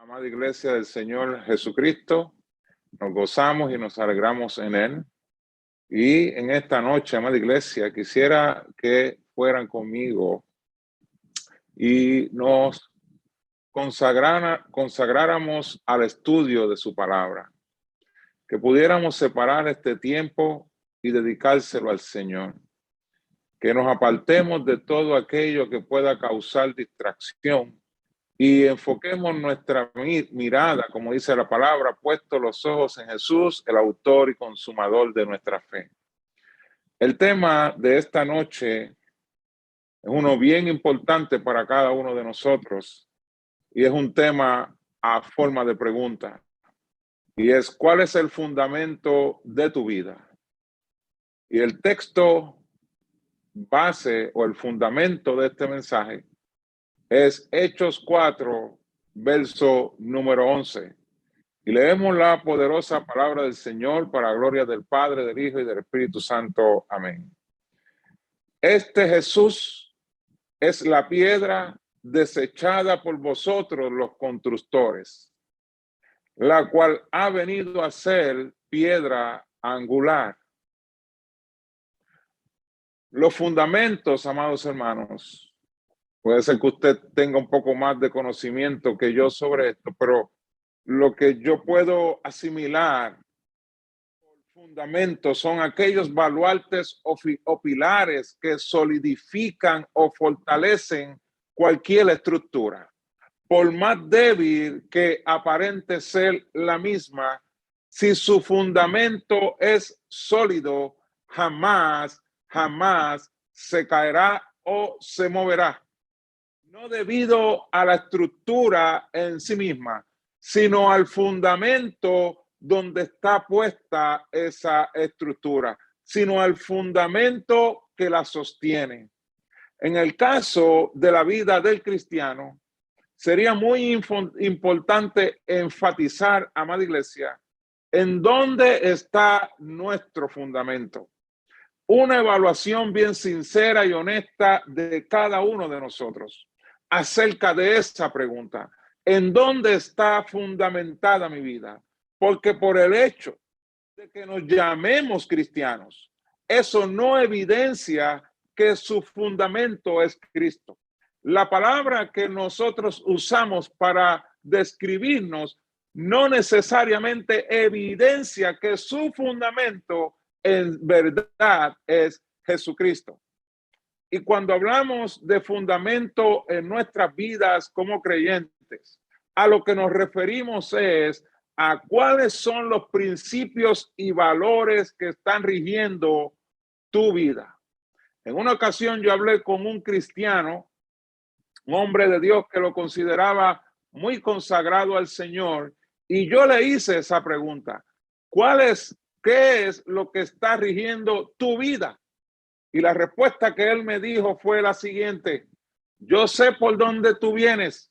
Amada Iglesia del Señor Jesucristo, nos gozamos y nos alegramos en Él. Y en esta noche, amada Iglesia, quisiera que fueran conmigo y nos consagráramos al estudio de su palabra, que pudiéramos separar este tiempo y dedicárselo al Señor, que nos apartemos de todo aquello que pueda causar distracción y enfoquemos nuestra mirada, como dice la palabra, puesto los ojos en Jesús, el autor y consumador de nuestra fe. El tema de esta noche es uno bien importante para cada uno de nosotros y es un tema a forma de pregunta. Y es, ¿cuál es el fundamento de tu vida? Y el texto base o el fundamento de este mensaje es Hechos 4, verso número 11. Y leemos la poderosa palabra del Señor para la gloria del Padre, del Hijo y del Espíritu Santo. Amén. Este Jesús es la piedra desechada por vosotros los constructores, la cual ha venido a ser piedra angular. Los fundamentos, amados hermanos, puede ser que usted tenga un poco más de conocimiento que yo sobre esto, pero lo que yo puedo asimilar por fundamentos son aquellos baluartes o pilares que solidifican o fortalecen cualquier estructura. Por más débil que aparente ser la misma, si su fundamento es sólido, jamás se caerá o se moverá. No debido a la estructura en sí misma, sino al fundamento donde está puesta esa estructura, sino al fundamento que la sostiene. En el caso de la vida del cristiano, sería muy importante enfatizar, amada Iglesia, en dónde está nuestro fundamento. Una evaluación bien sincera y honesta de cada uno de nosotros acerca de esa pregunta. ¿En dónde está fundamentada mi vida? Porque por el hecho de que nos llamemos cristianos, eso no evidencia que su fundamento es Cristo. La palabra que nosotros usamos para describirnos no necesariamente evidencia que su fundamento en verdad es Jesucristo. Y cuando hablamos de fundamento en nuestras vidas como creyentes, a lo que nos referimos es a cuáles son los principios y valores que están rigiendo tu vida. En una ocasión yo hablé con un cristiano, un hombre de Dios que lo consideraba muy consagrado al Señor, y yo le hice esa pregunta: ¿qué es lo que está rigiendo tu vida? Y la respuesta que él me dijo fue la siguiente: yo sé por dónde tú vienes,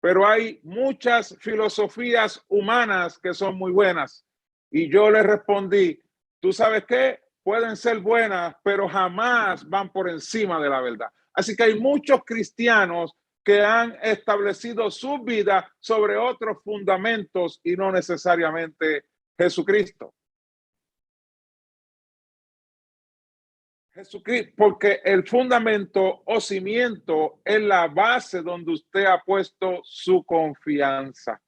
pero hay muchas filosofías humanas que son muy buenas. Y yo le respondí: ¿tú sabes qué? Pueden ser buenas, pero jamás van por encima de la verdad. Así que hay muchos cristianos que han establecido su vida sobre otros fundamentos y no necesariamente Jesucristo. Jesucristo, porque el fundamento o cimiento es la base donde usted ha puesto su confianza,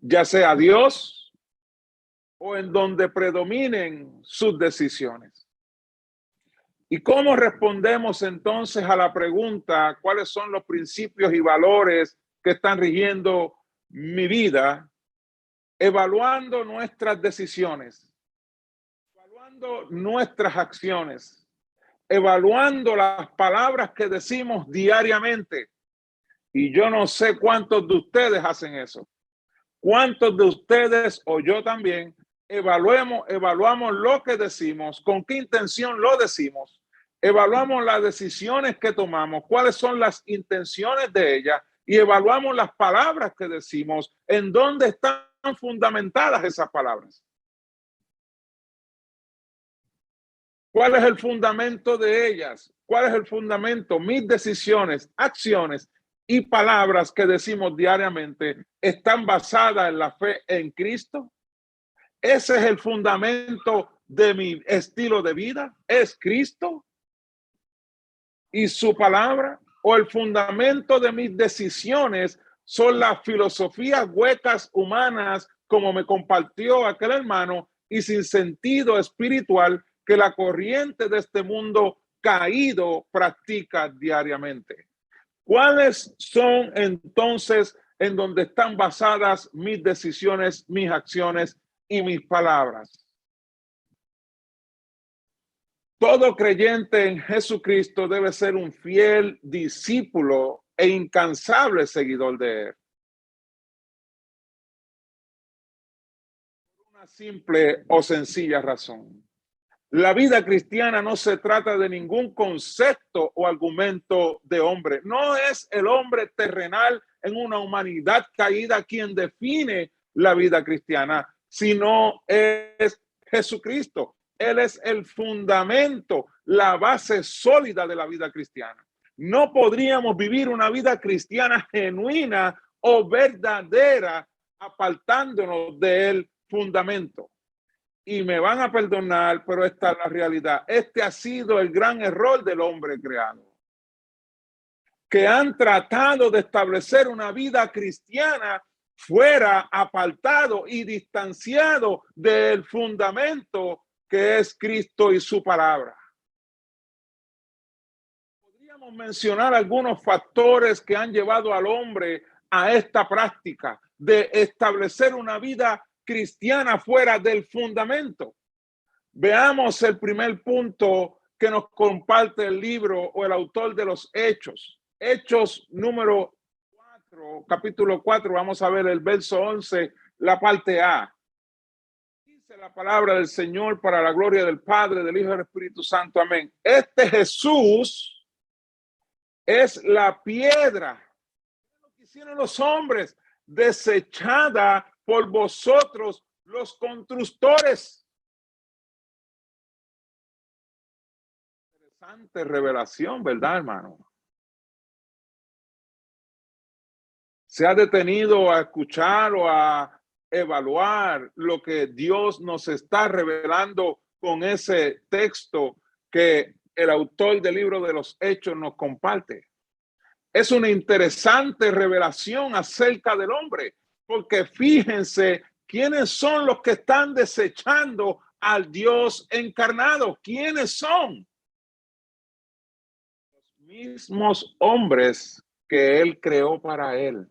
ya sea Dios o en donde predominen sus decisiones. ¿Y cómo respondemos entonces a la pregunta, cuáles son los principios y valores que están rigiendo mi vida? Evaluando nuestras decisiones, evaluando nuestras acciones, evaluando las palabras que decimos diariamente. Y yo no sé cuántos de ustedes hacen eso. ¿Cuántos de ustedes o yo también evaluamos lo que decimos, con qué intención lo decimos, evaluamos las decisiones que tomamos, cuáles son las intenciones de ellas, y evaluamos las palabras que decimos, en dónde están fundamentadas esas palabras? ¿Cuál es el fundamento de ellas? ¿Cuál es el fundamento? Mis decisiones, acciones y palabras que decimos diariamente están basadas en la fe en Cristo? Ese es el fundamento de mi estilo de vida, es Cristo y su palabra, o el fundamento de mis decisiones son las filosofías huecas humanas, como me compartió aquel hermano, y sin sentido espiritual que la corriente de este mundo caído practica diariamente. ¿Cuáles son entonces en donde están basadas mis decisiones, mis acciones y mis palabras? Todo creyente en Jesucristo debe ser un fiel discípulo e incansable seguidor de él. Por una simple o sencilla razón. La vida cristiana no se trata de ningún concepto o argumento de hombre. No es el hombre terrenal en una humanidad caída quien define la vida cristiana, sino es Jesucristo. Él es el fundamento, la base sólida de la vida cristiana. No podríamos vivir una vida cristiana genuina o verdadera apartándonos del fundamento. Y me van a perdonar, pero esta es la realidad. Este ha sido el gran error del hombre creado, que han tratado de establecer una vida cristiana fuera, apartado y distanciado del fundamento que es Cristo y su palabra. Podríamos mencionar algunos factores que han llevado al hombre a esta práctica de establecer una vida cristiana fuera del fundamento. Veamos el primer punto que nos comparte el libro o el autor de los Hechos. Hechos número 4, capítulo 4, vamos a ver el verso 11, la parte A. Dice la palabra del Señor para la gloria del Padre, del Hijo y del Espíritu Santo. Amén. Este Jesús es la piedra que hicieron los hombres, desechada por vosotros los constructores. Interesante revelación, ¿verdad, hermano? ¿Se ha detenido a escuchar o a evaluar lo que Dios nos está revelando con ese texto que el autor del libro de los Hechos nos comparte? Es una interesante revelación acerca del hombre, porque fíjense quiénes son los que están desechando al Dios encarnado. ¿Quiénes son? Los mismos hombres que él creó para él.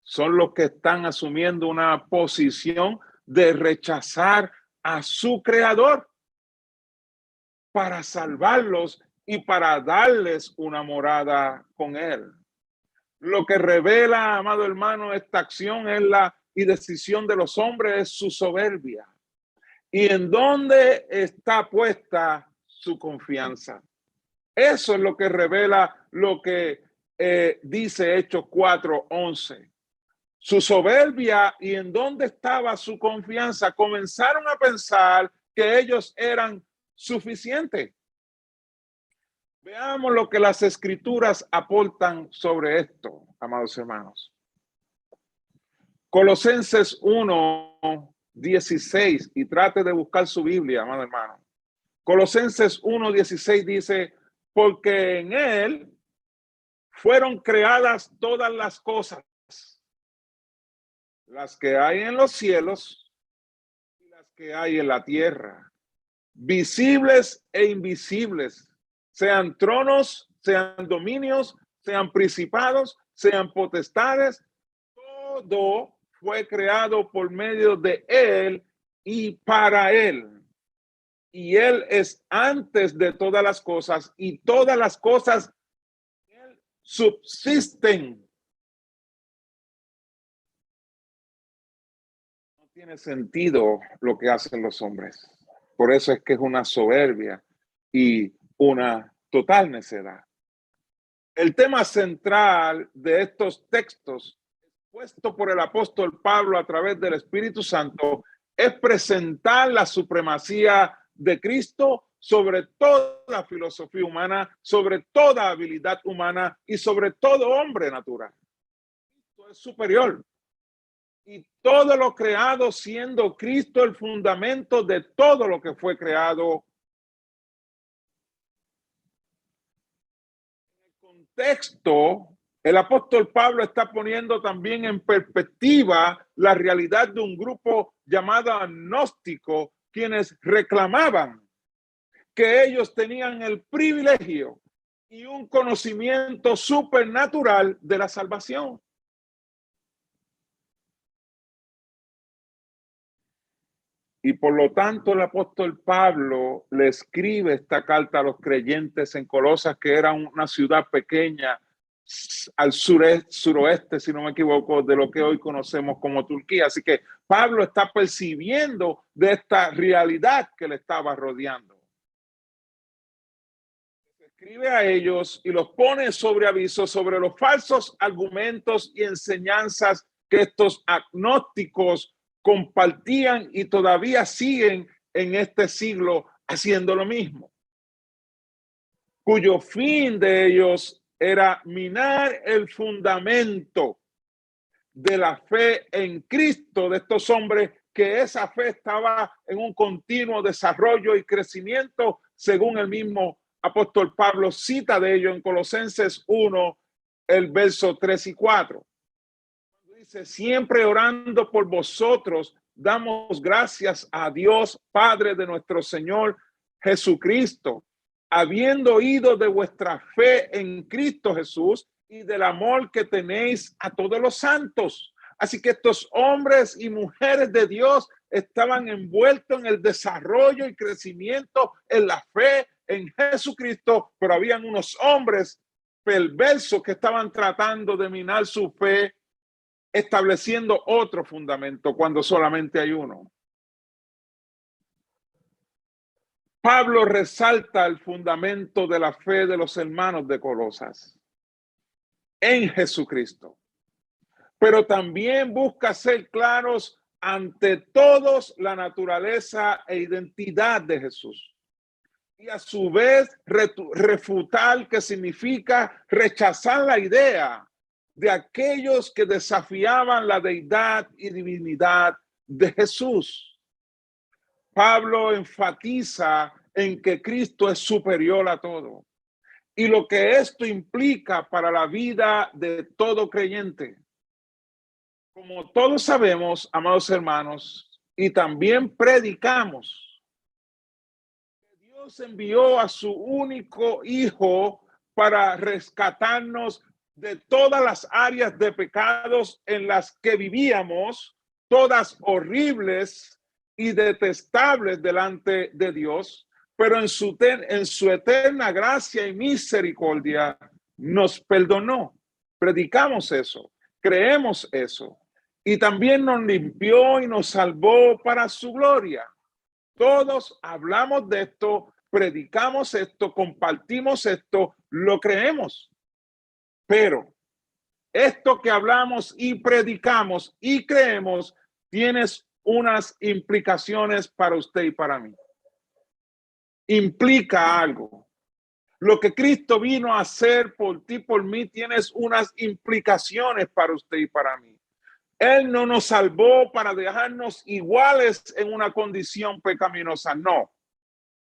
Son los que están asumiendo una posición de rechazar a su creador para salvarlos y para darles una morada con él. Lo que revela, amado hermano, esta acción es y decisión de los hombres es su soberbia. ¿Y en dónde está puesta su confianza? Eso es lo que revela lo que dice Hechos 4:11. Su soberbia y en dónde estaba su confianza. Comenzaron a pensar que ellos eran suficientes. Veamos lo que las escrituras aportan sobre esto, amados hermanos. Colosenses 1:16, y trate de buscar su Biblia, amado hermano. Colosenses 1:16 dice, porque en él fueron creadas todas las cosas, las que hay en los cielos y las que hay en la tierra, visibles e invisibles, sean tronos, sean dominios, sean principados, sean potestades, todo fue creado por medio de él y para él. Y él es antes de todas las cosas y todas las cosas subsisten. No tiene sentido lo que hacen los hombres. Por eso es que es una soberbia y una total necedad. El tema central de estos textos, expuesto por el apóstol Pablo a través del Espíritu Santo, es presentar la supremacía de Cristo sobre toda filosofía humana, sobre toda habilidad humana y sobre todo hombre natural. Cristo es superior. Y todo lo creado siendo Cristo el fundamento de todo lo que fue creado. En el contexto, el apóstol Pablo está poniendo también en perspectiva la realidad de un grupo llamado agnóstico, quienes reclamaban que ellos tenían el privilegio y un conocimiento supernatural de la salvación. Y por lo tanto el apóstol Pablo le escribe esta carta a los creyentes en Colosas, que era una ciudad pequeña al suroeste, si no me equivoco, de lo que hoy conocemos como Turquía. Así que Pablo está percibiendo de esta realidad que le estaba rodeando. Escribe a ellos y los pone sobre aviso sobre los falsos argumentos y enseñanzas que estos agnósticos compartían y todavía siguen en este siglo haciendo lo mismo, cuyo fin de ellos era minar el fundamento de la fe en Cristo de estos hombres, que esa fe estaba en un continuo desarrollo y crecimiento, según el mismo apóstol Pablo cita de ello en Colosenses 1, el verso 3 y 4. Dice, siempre orando por vosotros, damos gracias a Dios, Padre de nuestro Señor Jesucristo, habiendo oído de vuestra fe en Cristo Jesús y del amor que tenéis a todos los santos. Así que estos hombres y mujeres de Dios estaban envueltos en el desarrollo y crecimiento en la fe en Jesucristo, pero habían unos hombres perversos que estaban tratando de minar su fe, estableciendo otro fundamento cuando solamente hay uno. Pablo resalta el fundamento de la fe de los hermanos de Colosas en Jesucristo, pero también busca ser claros ante todos la naturaleza e identidad de Jesús. Y a su vez refutar, que significa rechazar la idea de aquellos que desafiaban la deidad y divinidad de Jesús. Pablo enfatiza en que Cristo es superior a todo y lo que esto implica para la vida de todo creyente. Como todos sabemos, amados hermanos, y también predicamos, Dios envió a su único Hijo para rescatarnos de todas las áreas de pecados en las que vivíamos, todas horribles y detestables delante de Dios, pero en su eterna gracia y misericordia nos perdonó. Predicamos eso, creemos eso, y también nos limpió y nos salvó para su gloria. Todos hablamos de esto, predicamos esto, compartimos esto, lo creemos. Pero esto que hablamos y predicamos y creemos tiene unas implicaciones para usted y para mí. Implica algo. Lo que Cristo vino a hacer por ti, por mí, tiene unas implicaciones para usted y para mí. Él no nos salvó para dejarnos iguales en una condición pecaminosa. No,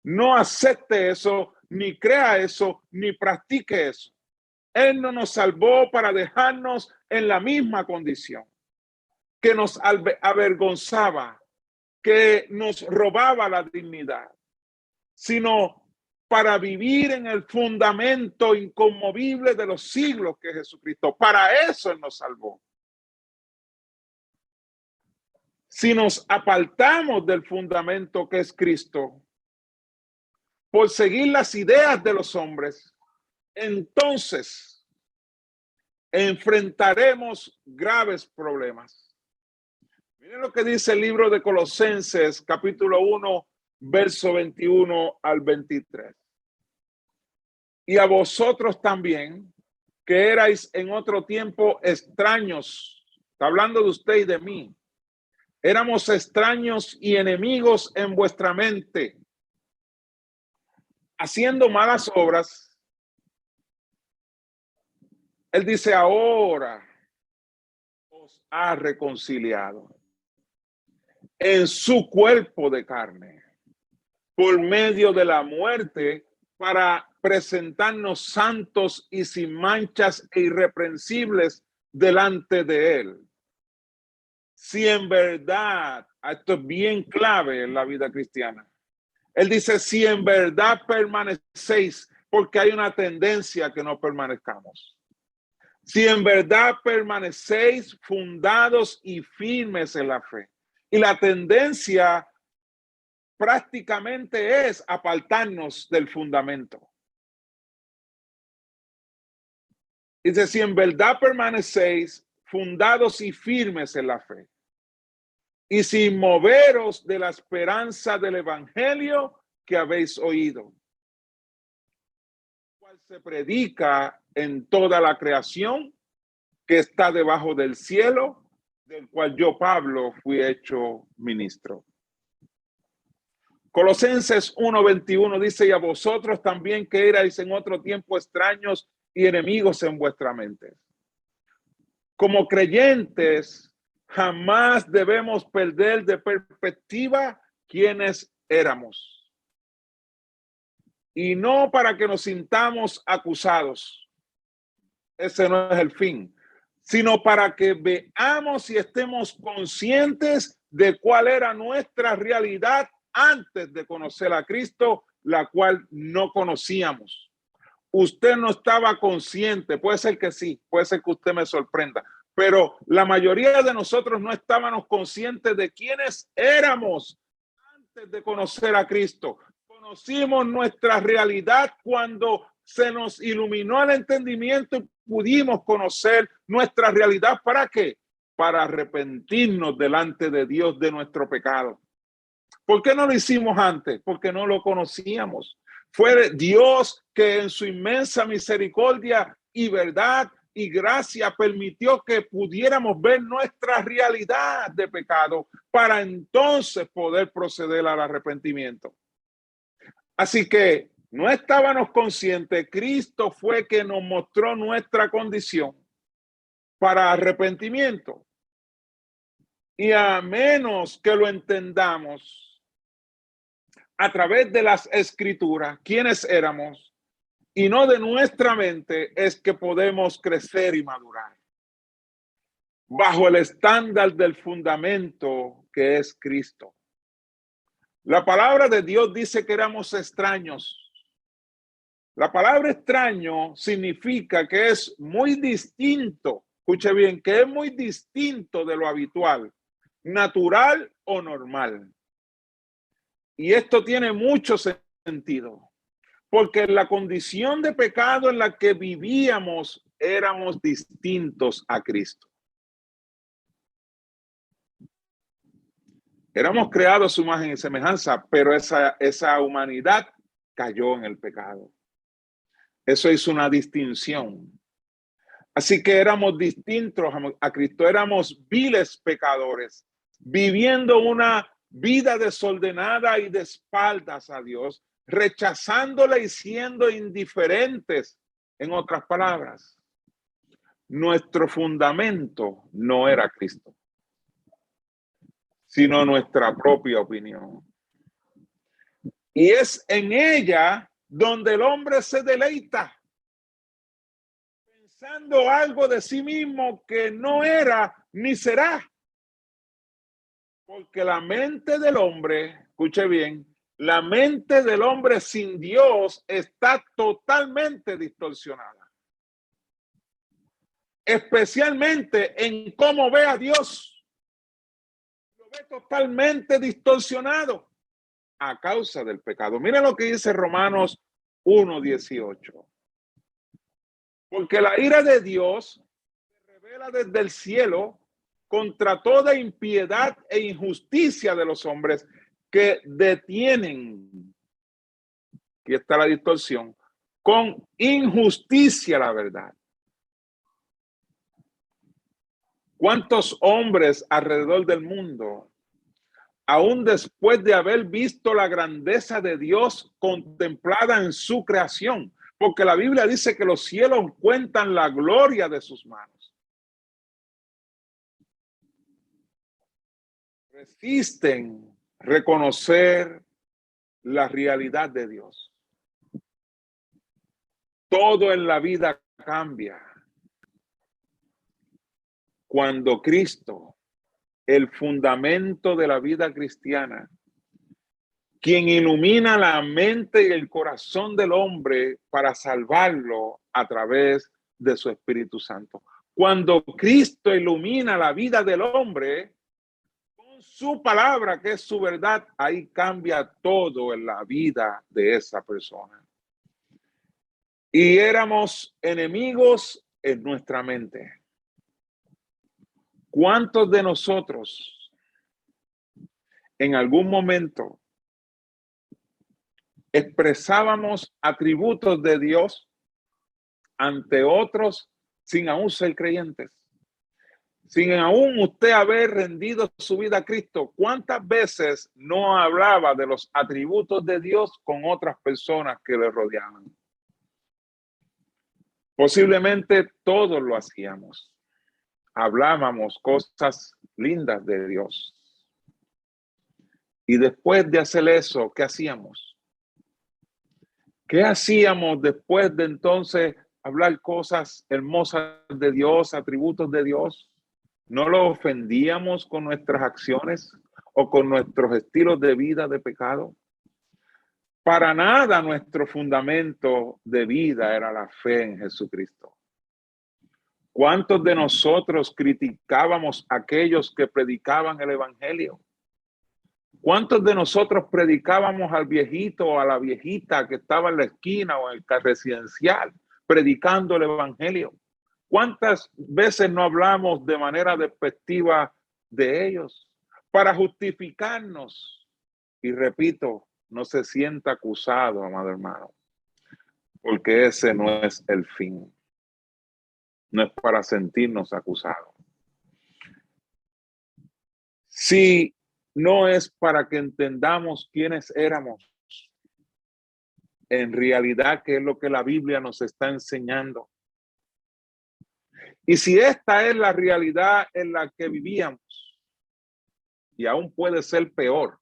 no acepte eso, ni crea eso, ni practique eso. Él no nos salvó para dejarnos en la misma condición, que nos avergonzaba, que nos robaba la dignidad, sino para vivir en el fundamento inconmovible de los siglos que es Jesucristo. Para eso Él nos salvó. Si nos apartamos del fundamento que es Cristo, por seguir las ideas de los hombres, entonces enfrentaremos graves problemas. Miren lo que dice el libro de Colosenses, capítulo 1, verso 21 al 23. Y a vosotros también, que erais en otro tiempo extraños, está hablando de usted y de mí, éramos extraños y enemigos en vuestra mente, haciendo malas obras, él dice, ahora os ha reconciliado en su cuerpo de carne por medio de la muerte para presentarnos santos y sin manchas e irreprensibles delante de él. Si en verdad, esto es bien clave en la vida cristiana, él dice, si en verdad permanecéis, porque hay una tendencia a que no permanezcamos. Si en verdad permanecéis fundados y firmes en la fe. Y la tendencia prácticamente es apartarnos del fundamento. Dice, si en verdad permanecéis fundados y firmes en la fe, y sin moveros de la esperanza del evangelio que habéis oído, cual se predica en toda la creación que está debajo del cielo, del cual yo, Pablo, fui hecho ministro. Colosenses 1:21 dice, y a vosotros también que erais en otro tiempo extraños y enemigos en vuestra mente. Como creyentes, jamás debemos perder de perspectiva quiénes éramos. Y no para que nos sintamos acusados. Ese no es el fin. Sino para que veamos y estemos conscientes de cuál era nuestra realidad antes de conocer a Cristo, la cual no conocíamos. Usted no estaba consciente, puede ser que sí, puede ser que usted me sorprenda, pero la mayoría de nosotros no estábamos conscientes de quiénes éramos antes de conocer a Cristo. Conocimos nuestra realidad cuando se nos iluminó el entendimiento y pudimos conocer nuestra realidad. ¿Para qué? Para arrepentirnos delante de Dios de nuestro pecado. ¿Por qué no lo hicimos antes? Porque no lo conocíamos. Fue Dios que en su inmensa misericordia y verdad y gracia permitió que pudiéramos ver nuestra realidad de pecado para entonces poder proceder al arrepentimiento. Así que no estábamos conscientes, Cristo fue que nos mostró nuestra condición para arrepentimiento. Y a menos que lo entendamos a través de las escrituras, quiénes éramos, y no de nuestra mente, es que podemos crecer y madurar bajo el estándar del fundamento que es Cristo. La palabra de Dios dice que éramos extraños. La palabra extraño significa que es muy distinto, escuche bien, que es muy distinto de lo habitual, natural o normal. Y esto tiene mucho sentido, porque en la condición de pecado en la que vivíamos éramos distintos a Cristo. Éramos creados a su imagen y semejanza, pero esa humanidad cayó en el pecado. Eso hizo una distinción. Así que éramos distintos a Cristo, éramos viles pecadores, viviendo una vida desordenada y de espaldas a Dios, rechazándole y siendo indiferentes. En otras palabras, nuestro fundamento no era Cristo, sino nuestra propia opinión. Y es en ella donde el hombre se deleita, pensando algo de sí mismo que no era ni será. Porque la mente del hombre, escuche bien, la mente del hombre sin Dios está totalmente distorsionada. Especialmente en cómo ve a Dios. Lo ve totalmente distorsionado a causa del pecado. Mira lo que dice Romanos 1:18. Porque la ira de Dios se revela desde el cielo contra toda impiedad e injusticia de los hombres que detienen, aquí está la distorsión, con injusticia la verdad. ¿Cuántos hombres alrededor del mundo aún después de haber visto la grandeza de Dios contemplada en su creación, porque la Biblia dice que los cielos cuentan la gloria de sus manos. Resisten reconocer la realidad de Dios. Todo en la vida cambia cuando Cristo, el fundamento de la vida cristiana, quien ilumina la mente y el corazón del hombre para salvarlo a través de su Espíritu Santo. Cuando Cristo ilumina la vida del hombre con su palabra, que es su verdad, ahí cambia todo en la vida de esa persona. Y éramos enemigos en nuestra mente. ¿Cuántos de nosotros en algún momento expresábamos atributos de Dios ante otros sin aún ser creyentes? Sin aún usted haber rendido su vida a Cristo, ¿cuántas veces no hablaba de los atributos de Dios con otras personas que le rodeaban? Posiblemente todos lo hacíamos. Hablábamos cosas lindas de Dios. Y después de hacer eso, ¿qué hacíamos? ¿Qué hacíamos después de entonces hablar cosas hermosas de Dios, atributos de Dios? ¿No lo ofendíamos con nuestras acciones o con nuestros estilos de vida de pecado? Para nada nuestro fundamento de vida era la fe en Jesucristo. ¿Cuántos de nosotros criticábamos a aquellos que predicaban el evangelio? ¿Cuántos de nosotros predicábamos al viejito o a la viejita que estaba en la esquina o en el residencial predicando el evangelio? ¿Cuántas veces no hablamos de manera despectiva de ellos para justificarnos? Y repito, no se sienta acusado, amado hermano, porque ese no es el fin. No es para sentirnos acusados. Si no es para que entendamos quiénes éramos, en realidad, qué es lo que la Biblia nos está enseñando. Y si esta es la realidad en la que vivíamos, y aún puede ser peor,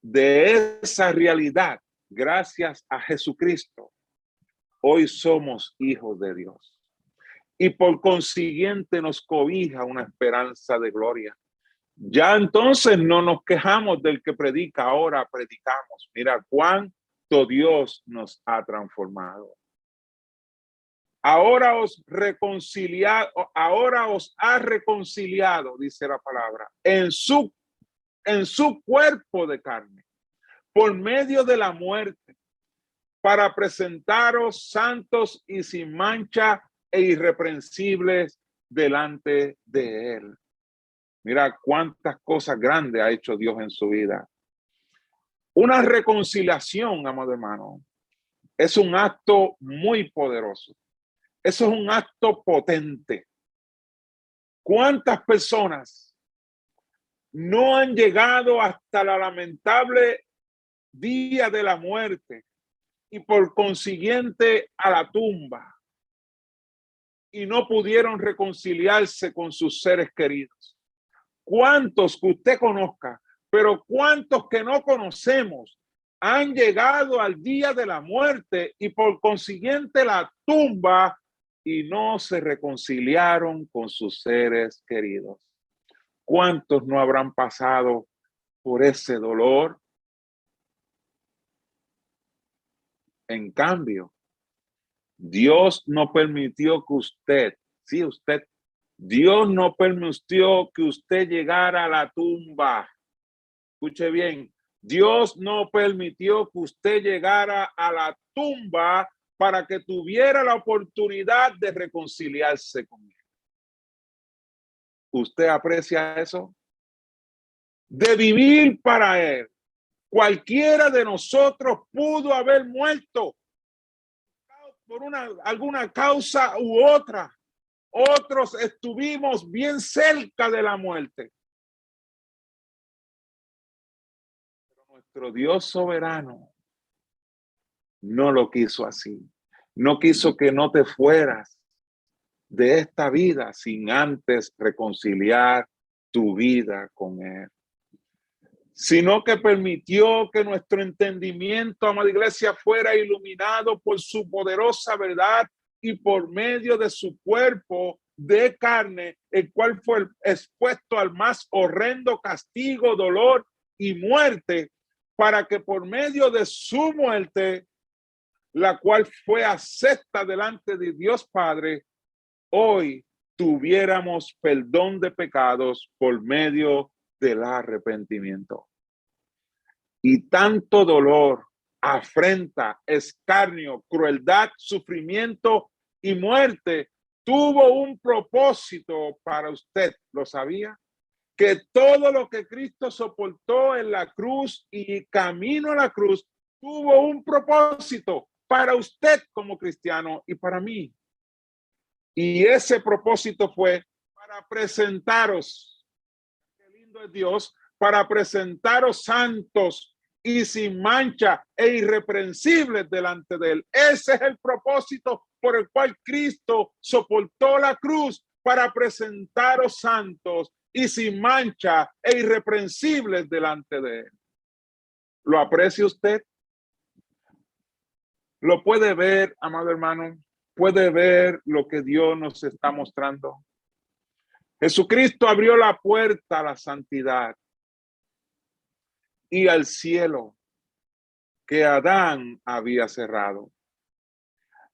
de esa realidad, gracias a Jesucristo, hoy somos hijos de Dios. Y por consiguiente nos cobija una esperanza de gloria. Ya entonces no nos quejamos del que predica, ahora predicamos. Mira cuánto Dios nos ha transformado. Ahora os ha reconciliado, dice la palabra, en su cuerpo de carne, por medio de la muerte, para presentaros santos y sin mancha e irreprensibles delante de él. Mira cuántas cosas grandes ha hecho Dios en su vida. Una reconciliación, amado hermano, es un acto muy poderoso. Eso es un acto potente. ¿Cuántas personas no han llegado hasta la lamentable día de la muerte y por consiguiente a la tumba y no pudieron reconciliarse con sus seres queridos? ¿Cuántos que usted conozca, pero cuántos que no conocemos han llegado al día de la muerte y por consiguiente la tumba y no se reconciliaron con sus seres queridos? ¿Cuántos no habrán pasado por ese dolor? En cambio, Dios no permitió que Dios no permitió que usted llegara a la tumba. Escuche bien, Dios no permitió que usted llegara a la tumba para que tuviera la oportunidad de reconciliarse con él. ¿Usted aprecia eso? De vivir para él. Cualquiera de nosotros pudo haber muerto por alguna causa u otra. Otros estuvimos bien cerca de la muerte. Nuestro Dios soberano no lo quiso así. No quiso que no te fueras de esta vida sin antes reconciliar tu vida con Él, sino que permitió que nuestro entendimiento, amada iglesia, fuera iluminado por su poderosa verdad y por medio de su cuerpo de carne, el cual fue expuesto al más horrendo castigo, dolor y muerte, para que por medio de su muerte, la cual fue acepta delante de Dios Padre, hoy tuviéramos perdón de pecados por medio del arrepentimiento. Y tanto dolor, afrenta, escarnio, crueldad, sufrimiento y muerte tuvo un propósito para usted. ¿Lo sabía? Que todo lo que Cristo soportó en la cruz y camino a la cruz tuvo un propósito para usted como cristiano y para mí. Y ese propósito fue para presentaros, qué lindo es Dios, para presentaros santos y sin mancha e irreprensibles delante de Él. Ese es el propósito por el cual Cristo soportó la cruz, para presentaros santos y sin mancha e irreprensibles delante de Él. ¿Lo aprecia usted? ¿Lo puede ver, amado hermano? ¿Puede ver lo que Dios nos está mostrando? Jesucristo abrió la puerta a la santidad y al cielo que Adán había cerrado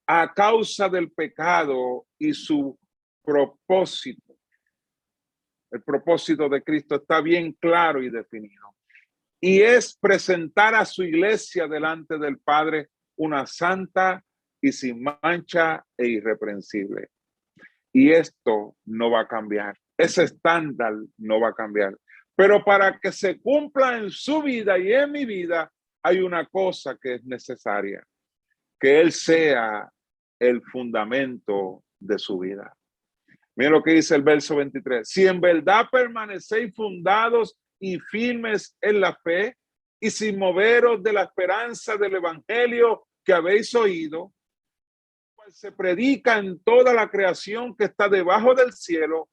a causa del pecado y su propósito. El propósito de Cristo está bien claro y definido. Y es presentar a su iglesia delante del Padre una santa y sin mancha e irreprensible. Y esto no va a cambiar. Ese estándar no va a cambiar. Pero para que se cumpla en su vida y en mi vida, hay una cosa que es necesaria: que Él sea el fundamento de su vida. Miren lo que dice el verso 23. Si en verdad permanecéis fundados y firmes en la fe, y sin moveros de la esperanza del evangelio que habéis oído, cual se predica en toda la creación que está debajo del cielo,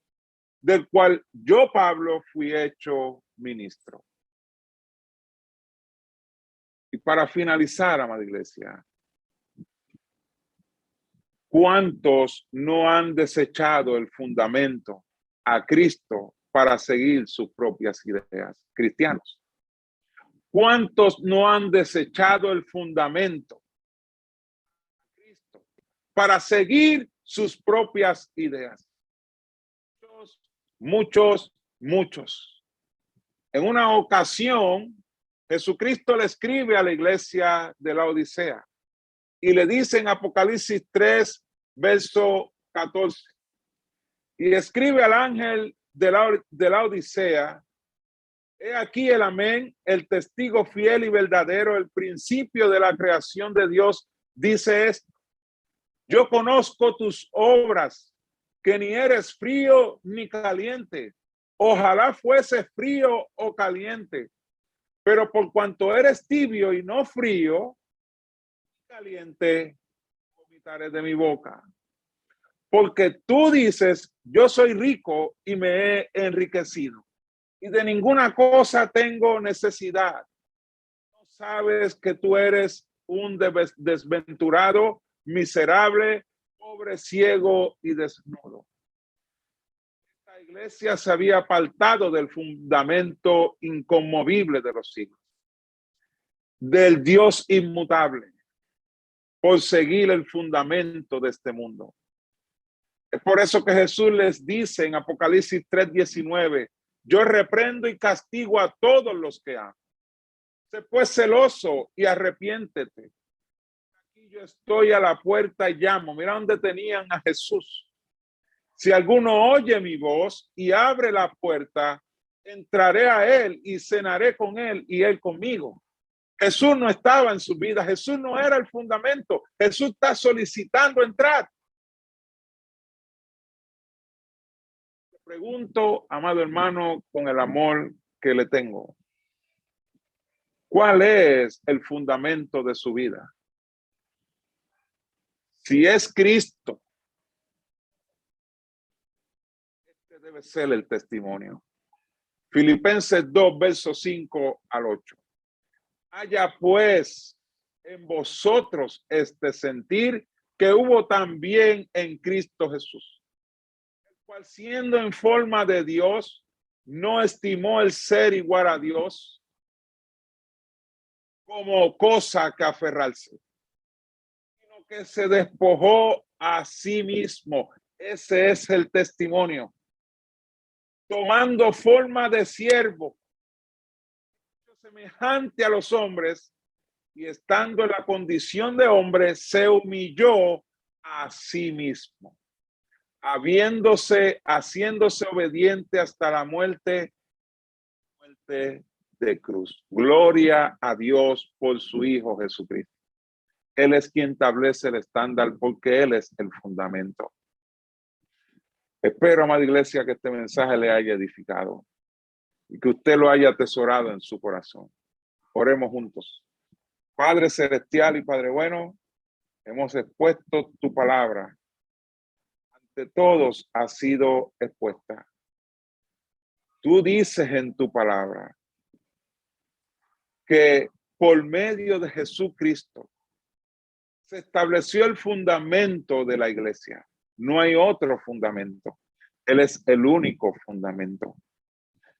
del cual yo, Pablo, fui hecho ministro. Y para finalizar, amada iglesia, ¿cuántos no han desechado el fundamento a Cristo para seguir sus propias ideas? Cristianos. ¿Cuántos no han desechado el fundamento a Cristo para seguir sus propias ideas? Muchos. En una ocasión, Jesucristo le escribe a la iglesia de la Odisea y le dice en Apocalipsis 3, verso 14, y escribe al ángel de la Odisea: he aquí el amén, el testigo fiel y verdadero, el principio de la creación de Dios, dice esto: yo conozco tus obras, que ni eres frío ni caliente. Ojalá fuese frío o caliente, pero por cuanto eres tibio y no frío ni caliente, vomitaré de mi boca. Porque tú dices: yo soy rico y me he enriquecido, y de ninguna cosa tengo necesidad. No sabes que tú eres un desventurado, miserable, pobre, ciego y desnudo. Esta iglesia se había apartado del fundamento inconmovible de los siglos, del Dios inmutable, por seguir el fundamento de este mundo. Es por eso que Jesús les dice en Apocalipsis 3:19: yo reprendo y castigo a todos los que aman. Sé pues celoso y arrepiéntete. Aquí yo estoy a la puerta y llamo. Mira dónde tenían a Jesús. Si alguno oye mi voz y abre la puerta, entraré a él y cenaré con él y él conmigo. Jesús no estaba en su vida. Jesús no era el fundamento. Jesús está solicitando entrar. Te pregunto, amado hermano, con el amor que le tengo: ¿Cuál es el fundamento de su vida? Si es Cristo, este debe ser el testimonio. Filipenses 2, versos 5 al 8. Haya pues en vosotros este sentir que hubo también en Cristo Jesús, el cual siendo en forma de Dios, no estimó el ser igual a Dios como cosa que aferrarse, sino que se despojó a sí mismo. Ese es el testimonio. Tomando forma de siervo, semejante a los hombres, y estando en la condición de hombre, se humilló a sí mismo, haciéndose obediente hasta la muerte de cruz. Gloria a Dios por su Hijo Jesucristo. Él es quien establece el estándar porque Él es el fundamento. Espero, amada iglesia, que este mensaje le haya edificado y que usted lo haya atesorado en su corazón. Oremos juntos. Padre celestial y Padre bueno, hemos expuesto tu palabra. Ante todos ha sido expuesta. Tú dices en tu palabra que por medio de Jesucristo se estableció el fundamento de la iglesia. No hay otro fundamento. Él es el único fundamento.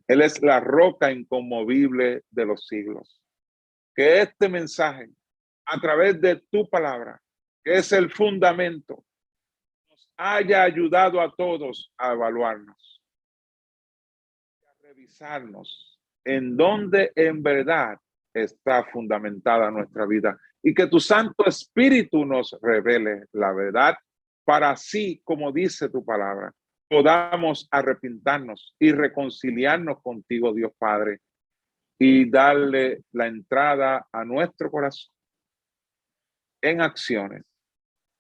Él es la roca inconmovible de los siglos. Que este mensaje, a través de tu palabra, que es el fundamento, nos haya ayudado a todos a evaluarnos, a revisarnos en dónde en verdad está fundamentada nuestra vida y que tu Santo Espíritu nos revele la verdad para así, como dice tu palabra, podamos arrepentirnos y reconciliarnos contigo, Dios Padre, y darle la entrada a nuestro corazón en acciones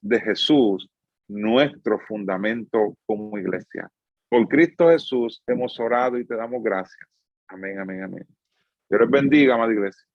de Jesús, nuestro fundamento como iglesia. Por Cristo Jesús hemos orado y te damos gracias. Amén, amén, amén. Dios les bendiga, amada iglesia.